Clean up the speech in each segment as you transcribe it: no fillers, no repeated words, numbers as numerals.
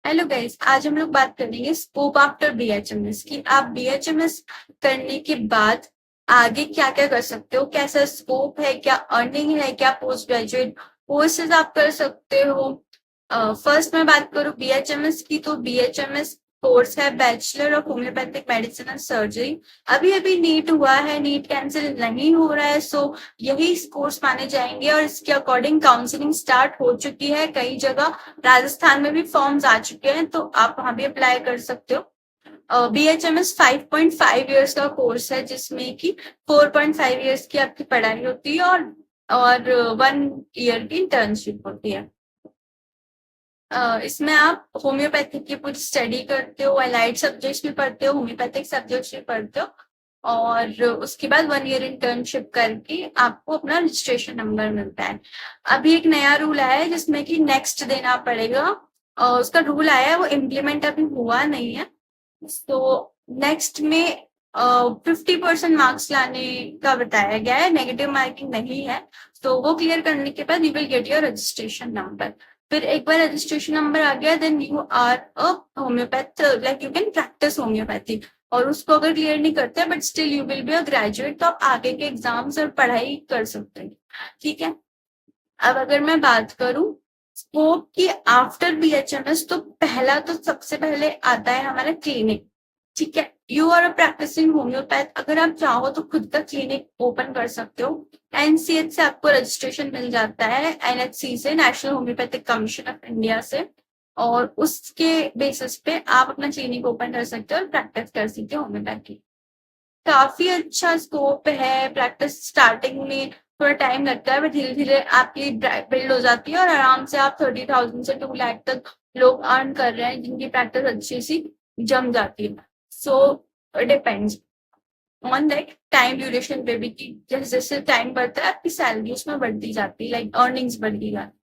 Hello guys, आज हम लोग बात करेंगे स्कोप आफ्टर बीएचएमएस की। आप बीएचएमएस करने के बाद आगे क्या क्या कर सकते हो, कैसा स्कोप है, क्या अर्निंग है, क्या पोस्ट ग्रेजुएट कोर्सेज आप कर सकते हो। फर्स्ट मैं बात करूँ बीएचएमएस की, तो बीएचएमएस कोर्स है bachelor of homeopathic medicine and surgery. अभी अभी नीट हुआ है, नीट कैंसिल नहीं हो रहा है, सो यही कोर्स माने जाएंगे और इसके अकॉर्डिंग काउंसलिंग स्टार्ट हो चुकी है कई जगह। राजस्थान में भी फॉर्म्स आ चुके हैं, तो आप वहां भी अप्लाई कर सकते हो। बीएचएमएस 5.5 इयर्स का कोर्स है, जिसमें कि 4.5 इयर्स की आपकी पढ़ाई होती है और 1 ईयर की इंटर्नशिप होती है। इसमें आप होम्योपैथिक की पूरी स्टडी करते हो, अलाइड सब्जेक्ट्स भी पढ़ते हो, होम्योपैथिक सब्जेक्ट्स भी पढ़ते हो, और उसके बाद 1 ईयर इंटर्नशिप करके आपको अपना रजिस्ट्रेशन नंबर मिलता है। अभी एक नया रूल आया है जिसमें कि नेक्स्ट देना पड़ेगा। उसका रूल आया है, वो इम्प्लीमेंट अभी हुआ नहीं है। तो नेक्स्ट में 50% मार्क्स लाने का बताया गया है, नेगेटिव मार्किंग नहीं है। तो वो क्लियर करने के बाद you will get your registration number. फिर एक बार रजिस्ट्रेशन नंबर आ गया, then you are a homeopath, like you can practise homeopathy. और उसको अगर क्लियर नहीं करते but still you will be a graduate, तो आप आगे के एग्जाम्स और पढ़ाई कर सकते हैं। ठीक है। अब अगर मैं बात करूं स्कोप की आफ्टर बीएचएमएस, तो पहला तो सबसे पहले आता है हमारा क्लिनिक। ठीक है, you are a practising homeopath, अगर आप चाहो तो खुद का क्लिनिक ओपन कर सकते हो। एनसीएच से आपको रजिस्ट्रेशन मिल जाता है, एनएचसी से, national homeopathic commission of India से, और उसके बेसिस पे आप अपना क्लिनिक ओपन कर सकते हो और प्रैक्टिस कर सकते हो होम्योपैथी। काफी अच्छा स्कोप है। प्रैक्टिस स्टार्टिंग में थोड़ा टाइम लगता है, बट धीरे धीरे आपकी बिल्ड हो जाती है और आराम से आप 30,000 से 2 लाख तक लोग अर्न कर रहे हैं जिनकी प्रैक्टिस अच्छी सी जम जाती है। So depends on that time duration पे भी, कि जैसे जैसे टाइम बढ़ता है आपकी सैलरी उसमें बढ़ती जाती है, लाइक अर्निंग्स बढ़ती जाती है।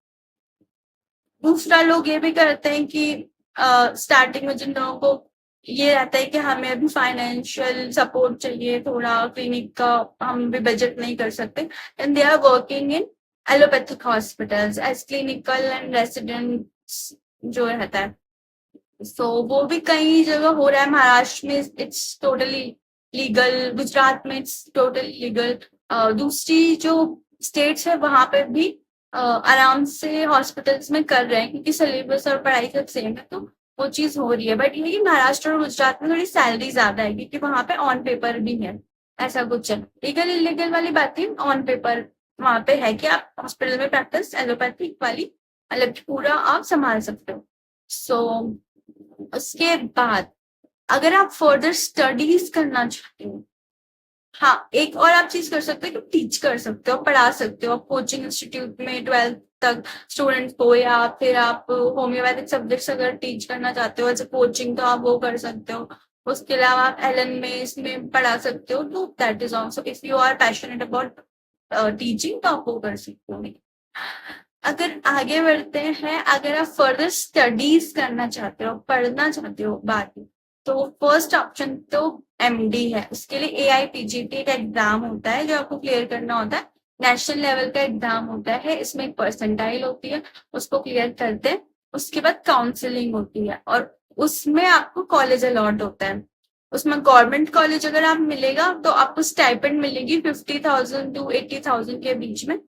दूसरा, लोग ये भी करते हैं कि स्टार्टिंग में जिन लोगों को ये रहता है कि हमें अभी फाइनेंशियल सपोर्ट चाहिए थोड़ा क्लिनिक का, हम भी बजट नहीं कर सकते, and they are working in allopathic hospitals as clinical and residents जो रहता है। सो वो भी कई जगह हो रहा है। महाराष्ट्र में इट्स टोटली लीगल, गुजरात में इट्स टोटली लीगल। दूसरी जो स्टेट्स है वहां पे भी आराम से हॉस्पिटल्स में कर रहे हैं, क्योंकि सिलेबस और पढ़ाई सब सेम है, तो वो चीज हो रही है। बट ये महाराष्ट्र और गुजरात में थोड़ी सैलरी ज्यादा है, क्योंकि वहां पे ऑन पेपर भी है। ऐसा कुछ है, लीगल इलीगल वाली बात है, ऑन पेपर वहां पे है कि आप हॉस्पिटल में प्रैक्टिस एलोपैथिक वाली मतलब पूरा आप संभाल सकते हो। सो उसके बाद अगर आप फर्दर स्टडीज करना चाहते हो, हाँ, एक और आप चीज कर सकते हो कि टीच कर सकते हो, पढ़ा सकते हो आप कोचिंग इंस्टीट्यूट में 12th तक स्टूडेंट्स को, या फिर आप होम्योपैथिक सब्जेक्ट्स अगर टीच करना चाहते हो एज अ कोचिंग, तो आप वो कर सकते हो। उसके अलावा आप एलन में इसमें पढ़ा सकते हो, तो that is also, if you are passionate about teaching, तो आप वो कर सकते हो। अगर आगे बढ़ते हैं, अगर आप फर्दर स्टडीज करना चाहते हो, पढ़ना चाहते हो बाद में, तो फर्स्ट ऑप्शन तो एमडी है। उसके लिए एआईपीजीटी का एग्जाम होता है जो आपको क्लियर करना होता है। नेशनल लेवल का एग्जाम होता है, इसमें एक परसेंटाइल होती है, उसको क्लियर करते हैं। उसके बाद काउंसलिंग होती है और उसमें आपको कॉलेज अलॉट होता है। उसमें गवर्नमेंट कॉलेज अगर आप मिलेगा तो आपको स्टाइपेंड मिलेगी 50,000 to 80,000 के बीच में,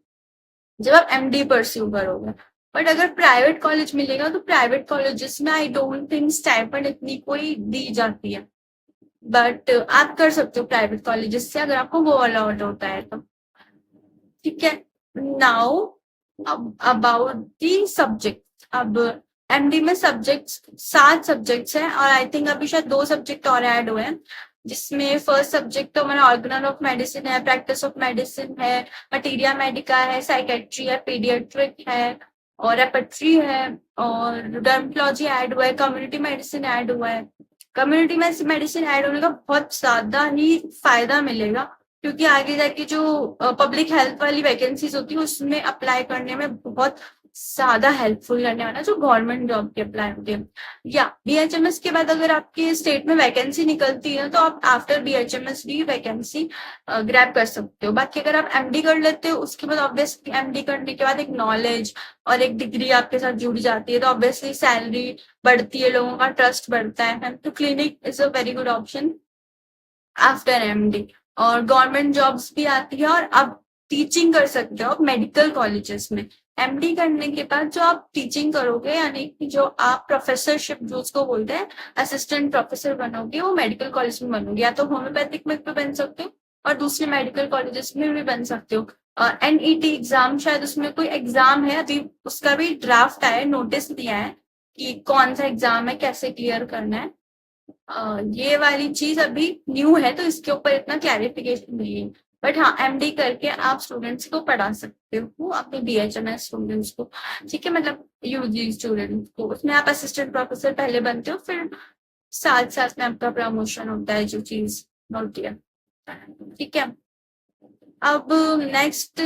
जब आप एमडी परस्यू करोगे। बट अगर प्राइवेट कॉलेज मिलेगा तो प्राइवेट कॉलेजेस में आई डोंट थिंक स्टाइपेंड इतनी कोई दी जाती है, बट आप कर सकते हो प्राइवेट कॉलेजेस से, अगर आपको वो अलाउड होता है तो। ठीक है। Now about the subject. अब एमडी में सब्जेक्ट्स 7 सब्जेक्ट्स हैं, और आई थिंक अभी शायद 2 सब्जेक्ट और ऐड हुए हैं, जिसमें फर्स्ट सब्जेक्ट तो हमारा ऑर्गेनल ऑफ मेडिसिन है, प्रैक्टिस ऑफ मेडिसिन है, मटीरिया मेडिका है, साइकेट्री है, पीडियाट्रिक है, और रेपेट्री है, और डर्मेटोलॉजी ऐड हुआ है, कम्युनिटी मेडिसिन ऐड हुआ है। कम्युनिटी मेडिसिन ऐड होने का बहुत ज्यादा ही फायदा मिलेगा, क्योंकि आगे जाके जो पब्लिक हेल्थ वाली वैकेंसीज होती है उसमें अप्लाई करने में बहुत ज्यादा हेल्पफुल करने वाला जो गवर्नमेंट जॉब की अप्लाई होती है। या बीएचएमएस के बाद अगर आपके स्टेट में वैकेंसी निकलती है तो आप आफ्टर बीएचएमएस भी वैकेंसी ग्रैब कर सकते हो। बाकी अगर आप एमडी कर लेते हो उसके बाद ऑब्वियसली एमडी करने के बाद एक नॉलेज और एक डिग्री आपके साथ जुड़ जाती है तो ऑब्वियसली सैलरी बढ़ती है, लोगों का ट्रस्ट बढ़ता है। तो clinic is a very good option after MD. और गवर्नमेंट जॉब्स भी आती है और आप टीचिंग कर सकते हो मेडिकल कॉलेजेस में। एमडी करने के बाद जो आप टीचिंग करोगे यानी कि जो आप प्रोफेसरशिप जो उसको बोलते हैं असिस्टेंट प्रोफेसर बनोगे वो मेडिकल कॉलेज में बनोगे, या तो होम्योपैथिक में भी बन सकते हो और दूसरे मेडिकल कॉलेजेस में भी बन सकते हो। एनईटी एग्जाम शायद उसमें कोई एग्जाम है, अभी उसका भी ड्राफ्ट आया है, नोटिस दिया है कि कौन सा एग्जाम है, कैसे क्लियर करना है। ये वाली चीज अभी न्यू है तो इसके ऊपर इतना क्लैरिफिकेशन नहीं है। बट हाँ, एमडी करके आप स्टूडेंट्स को पढ़ा सकते हो, अपने बीएचएमएस स्टूडेंट्स को, ठीक है, मतलब यूजी स्टूडेंट्स को। उसमें आप असिस्टेंट प्रोफेसर पहले बनते हो, फिर साथ साथ में आपका प्रमोशन होता है, जो चीज होती है, ठीक है। अब नेक्स्ट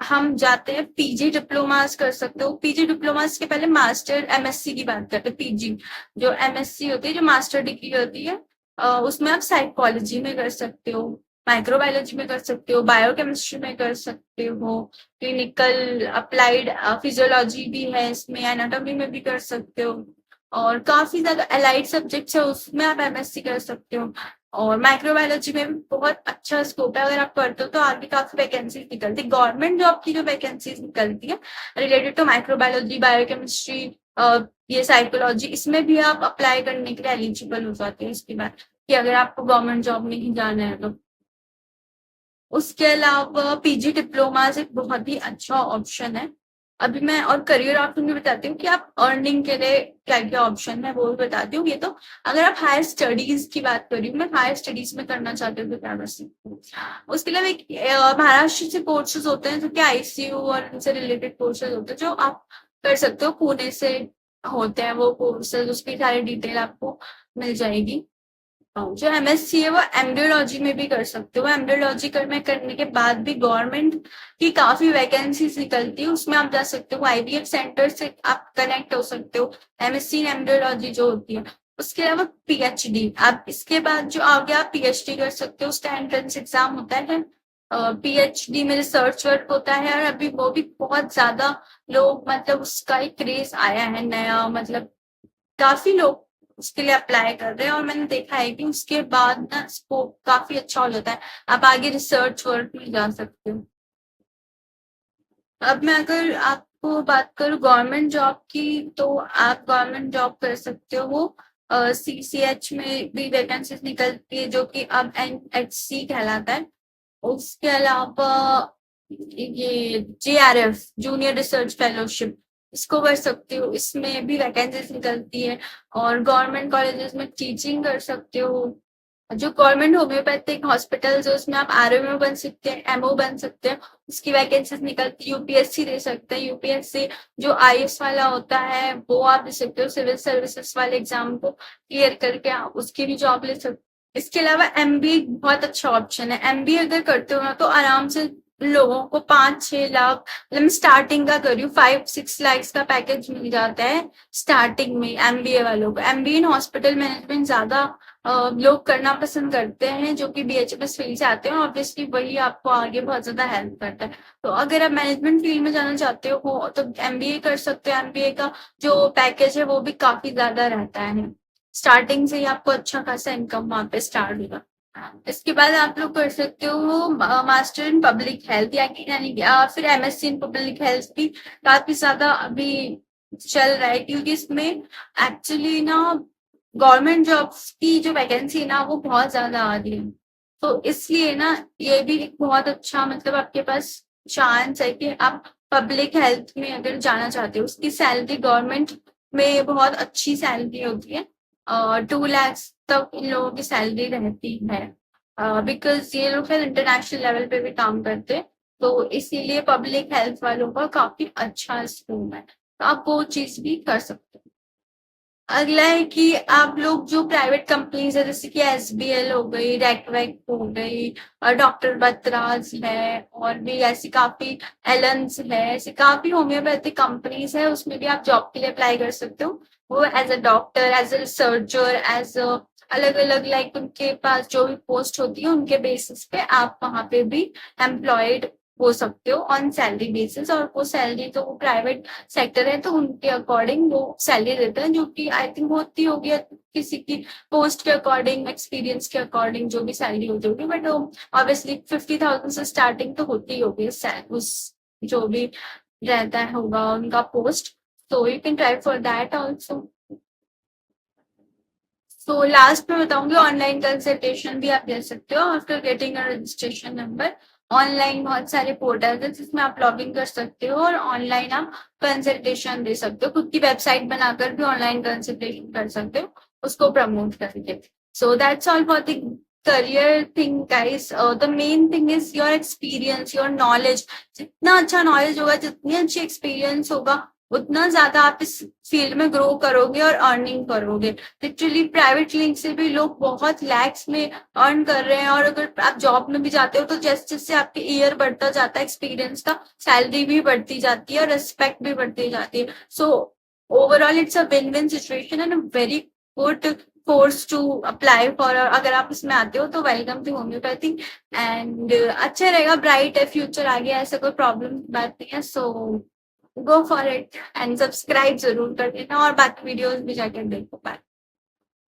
हम जाते हैं पीजी डिप्लोमास कर सकते हो। पीजी डिप्लोमास के पहले मास्टर एमएससी की बात करते हैं। पीजी जो एमएससी होती है, जो मास्टर डिग्री होती है, उसमें आप साइकोलॉजी में कर सकते हो, माइक्रोबायोलॉजी में कर सकते हो, बायोकेमिस्ट्री में कर सकते हो, क्लिनिकल अप्लाइड फिजियोलॉजी भी है इसमें, एनाटॉमी में भी कर सकते हो, और काफी ज्यादा अलाइड सब्जेक्ट्स है उसमें आप एमएससी कर सकते हो। और माइक्रोबायोलॉजी में भी बहुत अच्छा स्कोप है, अगर आप करते हो तो आगे काफी वैकेंसीज निकलती है। गवर्नमेंट जॉब की जो वैकेंसीज निकलती है रिलेटेड टू माइक्रोबायोलॉजी, बायोकेमिस्ट्री, ये साइकोलॉजी, इसमें भी आप अप्लाई करने के लिए एलिजिबल हो जाते हैं इसके बाद, कि अगर आपको गवर्नमेंट जॉब में ही जाना है तो। उसके अलावा पीजी डिप्लोमा एक बहुत ही अच्छा ऑप्शन है। अभी मैं और करियर ऑप्शन भी बताती हूँ कि आप अर्निंग के लिए क्या क्या ऑप्शन है वो भी बताती हूँ। ये तो अगर आप हायर स्टडीज की बात कर रही हूँ, मैं हायर स्टडीज में करना चाहती हूँ तो क्या कर सकती हूँ। उसके अलावा एक महाराष्ट्र से कोर्सेज होते हैं जो कि आईसीयू और इनसे रिलेटेड कोर्सेज होते हैं, जो आप कर सकते हो, पुणे से होते हैं वो कोर्सेज, उसकी सारी डिटेल आपको मिल जाएगी। जो एमएससी है वो एम्ब्रियोलॉजी में भी कर सकते हो। एम्ब्रियोलॉजी में करने के बाद भी गवर्नमेंट की काफी वैकेंसीज निकलती है, उसमें आप जा सकते हो, आईवीएफ सेंटर से आप कनेक्ट हो सकते हो, एमएससी इन एम्ब्रियोलॉजी जो होती है। उसके अलावा पीएचडी, आप इसके बाद जो आगे आप पीएचडी कर सकते हो, उसका एंट्रेंस एग्जाम होता है। पीएचडी में रिसर्च वर्क होता है और अभी वो भी बहुत ज्यादा लोग, मतलब उसका एक क्रेज आया है नया, मतलब काफी लोग उसके लिए अप्लाई कर रहे हैं और मैंने देखा है कि उसके बाद ना स्कोप काफी अच्छा हो जाता है, आप आगे रिसर्च वर्क में जा सकते हो। अब मैं अगर आपको बात करूँ गवर्नमेंट जॉब की, तो आप गवर्नमेंट जॉब कर सकते हो, वो सीसीएच में भी वैकेंसीज निकलती है जो कि अब एनएचसी कहलाता है। उसके अलावा ये जेआरएफ, जूनियर रिसर्च फेलोशिप, इसको कर सकते हो, इसमें भी वैकेंसीज निकलती है। और गवर्नमेंट कॉलेजेस में टीचिंग कर सकते हो। जो गवर्नमेंट होम्योपैथिक हॉस्पिटल है उसमें आप आरएमओ बन सकते हैं, एमओ बन सकते हैं, उसकी वैकेंसीज निकलती है। यूपीएससी दे सकते हैं, यूपीएससी जो आईएएस वाला होता है वो आप दे सकते हो, सिविल सर्विसेज वाले एग्जाम को क्लियर करके आप उसकी भी जॉब ले सकते हो। इसके अलावा एमबीए बहुत अच्छा ऑप्शन है। एमबीए अगर करते हो ना तो आराम से लोगों को 5-6 लाख, मतलब स्टार्टिंग का करी हूँ 5-6 लाख का पैकेज मिल जाता है स्टार्टिंग में एमबीए वालों को। एमबीए इन हॉस्पिटल मैनेजमेंट ज्यादा लोग करना पसंद करते हैं जो कि बीएचएमएस फील्ड से आते हैं, ऑब्वियसली वही आपको आगे बहुत ज्यादा हेल्प करता है। तो अगर आप मैनेजमेंट फील्ड में जाना चाहते हो तो एमबीए कर सकते हो। एमबीए का जो पैकेज है वो भी काफी ज्यादा रहता है, स्टार्टिंग से ही आपको अच्छा खासा इनकम वहां पे स्टार्ट होगा। इसके बाद आप लोग कर सकते हो मास्टर इन पब्लिक हेल्थ, या फिर एमएससी इन पब्लिक हेल्थ भी काफी ज्यादा अभी चल रहा है, क्योंकि इसमें एक्चुअली ना गवर्नमेंट जॉब्स की जो वैकेंसी है ना वो बहुत ज्यादा आ रही है। तो इसलिए ना ये भी एक बहुत अच्छा, मतलब आपके पास चांस है कि आप पब्लिक हेल्थ में अगर जाना चाहते हो। उसकी सैलरी गवर्नमेंट में बहुत अच्छी सैलरी होती है, 2 लाख तक इन लोगों की सैलरी रहती है, बिकॉज ये लोग फिर इंटरनेशनल लेवल पे भी काम करते हैं। तो इसीलिए पब्लिक हेल्थ वालों का काफी अच्छा स्कोप है, तो आप वो चीज भी कर सकते हो। अगला है कि आप लोग जो प्राइवेट कंपनीज है जैसे कि एसबीएल हो गई, रैकवैक हो गई, और डॉक्टर बत्राज है, और भी ऐसी काफी एलन्स है, ऐसी काफी होम्योपैथिक कंपनीज है, उसमें भी आप जॉब के लिए अप्लाई कर सकते हो। वो as a doctor, as a researcher, as a अलग अलग लाइक उनके पास जो भी पोस्ट होती है उनके बेसिस पे आप वहां पे भी एम्प्लॉयड हो सकते हो ऑन सैलरी बेसिस। और वो सैलरी तो वो प्राइवेट सेक्टर है तो उनके अकॉर्डिंग वो सैलरी देते हैं, जो कि आई थिंक होती होगी किसी की पोस्ट के अकॉर्डिंग, एक्सपीरियंस के अकॉर्डिंग जो भी सैलरी होती होगी, बट ऑब्वियसली 50,000 से स्टार्टिंग तो होती ही होगी उस जो भी रहता है होगा उनका पोस्ट। तो you can try for that also. So last में बताऊंगी, ऑनलाइन कंसल्टेशन भी आप ले सकते हो after getting a registration number. Online बहुत सारे पोर्टल्स हैं जिसमें आप लॉग इन कर सकते हो और ऑनलाइन आप कंसल्टेशन दे सकते हो, खुद की वेबसाइट बनाकर भी ऑनलाइन कंसल्टेशन कर सकते हो उसको प्रमोट करके। So that's all for the career thing guys. The main thing is your experience, your knowledge. जितना अच्छा नॉलेज होगा, जितनी अच्छी एक्सपीरियंस होगा, उतना ज्यादा आप इस फील्ड में ग्रो करोगे और अर्निंग करोगे। लिटरली प्राइवेट लिंक से भी लोग बहुत लैक्स में अर्न कर रहे हैं, और अगर आप जॉब में भी जाते हो तो जैसे जैसे आपके ईयर बढ़ता जाता है एक्सपीरियंस का, सैलरी भी बढ़ती जाती है और रिस्पेक्ट भी बढ़ती जाती है। So overall it's a win win situation and very good course to apply for. अगर आप इसमें आते हो तो वेलकम टू होम्योपैथी, एंड अच्छा रहेगा, ब्राइट है फ्यूचर आगे, ऐसा कोई प्रॉब्लम बात नहीं है। So go for it and subscribe जरूर कर देना और बाकी वीडियोस भी जाकर देखो। बाय।